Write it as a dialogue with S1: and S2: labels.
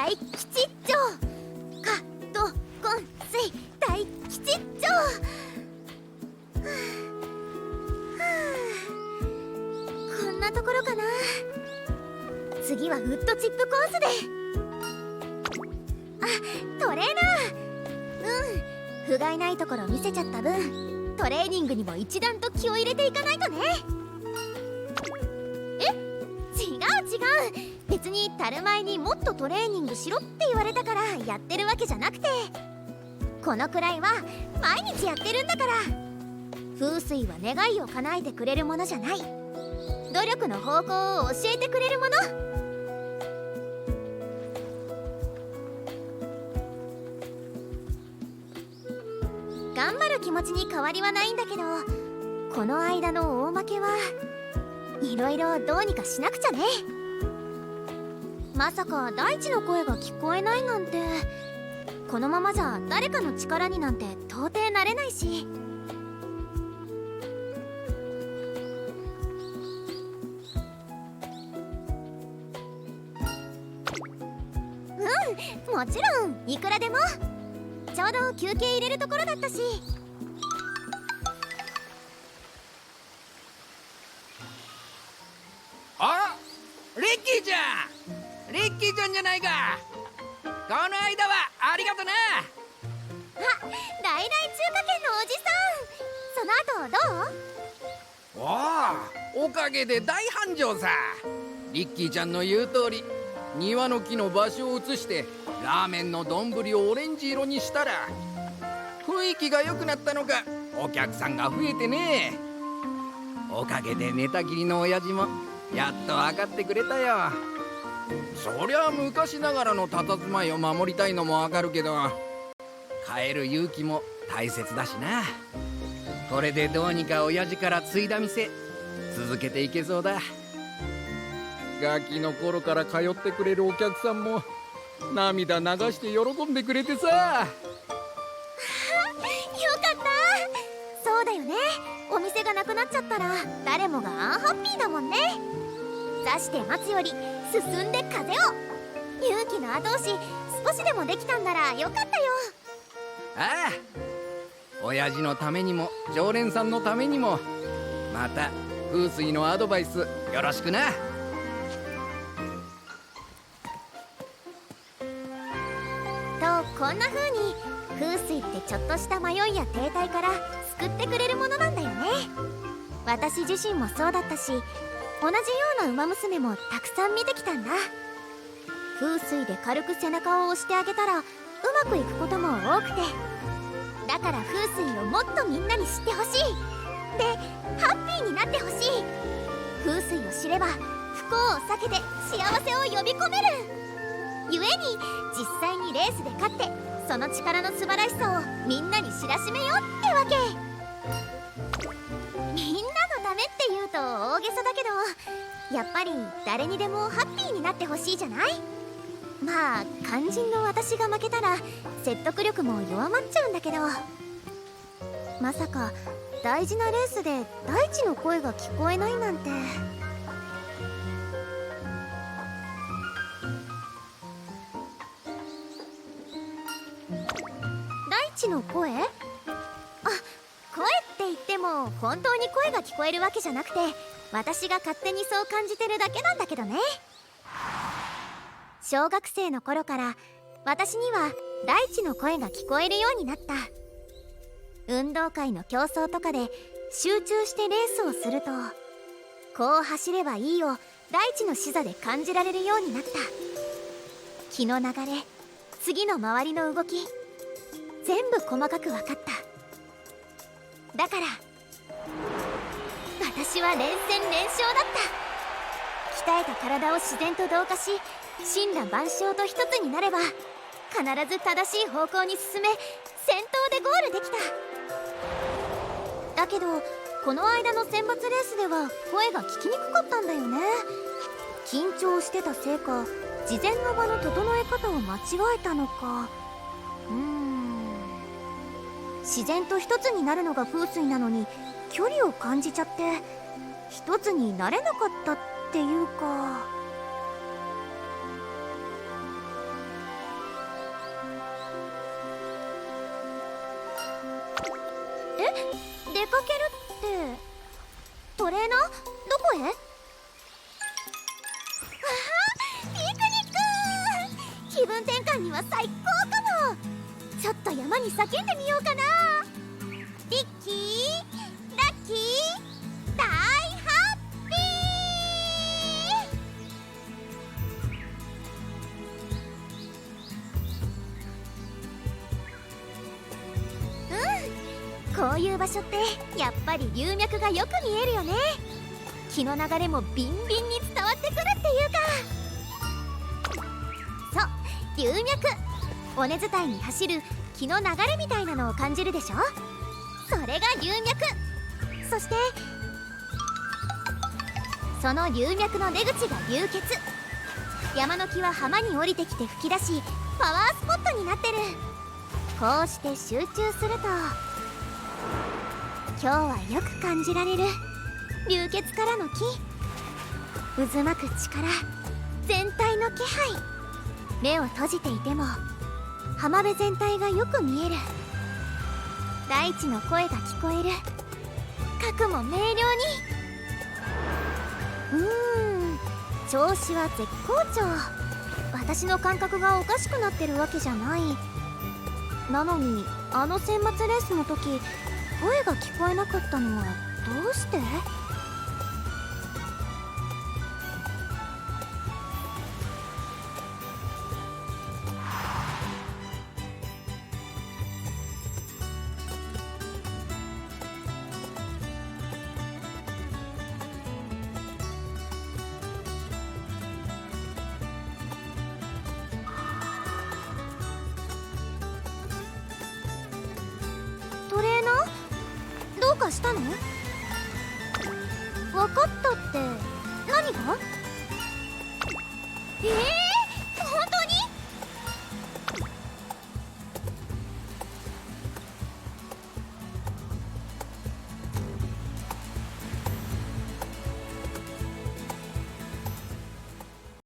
S1: 大吉っちょ。かとこんすい大吉っちょ。こんなところかな。次はウッドチップコースで。あ、トレーナー。不甲斐ないところ見せちゃった分、トレーニングにも一段と気を入れていかないとね。違う。別にタルマエにもっとトレーニングしろって言われたからやってるわけじゃなくて、このくらいは毎日やってるんだから。風水は願いを叶えてくれるものじゃない、努力の方向を教えてくれるもの。頑張る気持ちに変わりはないんだけど、この間の大負けはいろいろどうにかしなくちゃね。まさか大地の声が聞こえないなんて、このままじゃ誰かの力になんて到底なれないし。もちろんいくらでも。ちょうど休憩入れるところだったし。
S2: あ、リッキーちゃんじゃないか。この間はありがとな。
S1: あ、来来中華圏のおじさん、その後どう？
S2: おお、おかげで大繁盛さ。リッキーちゃんの言う通り、庭の木の場所を移してラーメンの丼をオレンジ色にしたら、雰囲気が良くなったのかお客さんが増えてね。おかげで寝たきりの親父もやっと分かってくれたよ。そりゃ昔ながらの佇まいを守りたいのもわかるけど、変える勇気も大切だしな。これでどうにか親父から継いだ店続けていけそうだ。ガキの頃から通ってくれるお客さんも涙流して喜んでくれてさ。よか
S1: った。そうだよね、お店がなくなっちゃったら誰もがアンハッピーだもんね。座して待つより進んで風を。勇気の後押し少しでもできたんならよかったよ。
S2: ああ、親父のためにも常連さんのためにも、また風水のアドバイスよろしくな。
S1: と、こんな風に風水ってちょっとした迷いや停滞から救ってくれるものなんだよね。私自身もそうだったし、同じような馬娘もたくさん見てきたんだ。風水で軽く背中を押してあげたらうまくいくことも多くて、だから風水をもっとみんなに知ってほしい。で、ハッピーになってほしい。風水を知れば不幸を避けて幸せを呼び込める。ゆえに実際にレースで勝ってその力の素晴らしさをみんなに知らしめようってわけ。みんなのためって言うと大げさだけど、やっぱり誰にでもハッピーになってほしいじゃない。まあ肝心の私が負けたら説得力も弱まっちゃうんだけど、まさか大事なレースで大地の声が聞こえないなんて。大地の声？あ、声って言っても本当に声が聞こえるわけじゃなくて、私が勝手にそう感じてるだけなんだけどね。小学生の頃から私には大地の声が聞こえるようになった。運動会の競争とかで集中してレースをすると、こう走ればいいを大地の視座で感じられるようになった。気の流れ、次の周りの動き、全部細かく分かった。だから私は連戦連勝だった。鍛えた体を自然と同化し、神羅万象と一つになれば必ず正しい方向に進め、先頭でゴールできた。だけどこの間の選抜レースでは声が聞きにくかったんだよね。緊張してたせいか、事前の場の整え方を間違えたのか。自然と一つになるのが風水なのに距離を感じちゃって一つになれなかったっていうか。出かけるってトレーナーどこへ？わあ、ピクニック！気分転換には最高かも。ちょっと山に叫んでみようかな。リッキー、ラッキー、大ハッピー。こういう場所ってやっぱり流脈がよく見えるよね。気の流れもビンビンに伝わってくるっていうか。そう、流脈。尾根伝いに走る気の流れみたいなのを感じるでしょ。それが流脈。そしてその流脈の出口が流血。山の木は浜に降りてきて噴き出し、パワースポットになってる。こうして集中すると今日はよく感じられる流血からの気、渦巻く力、全体の気配。目を閉じていても浜辺全体がよく見える。大地の声が聞こえる。核も明瞭に。調子は絶好調。私の感覚がおかしくなってるわけじゃない。なのにあの選抜レースの時声が聞こえなかったのはどうして？トレーナーどうかしたの？分かったって何が？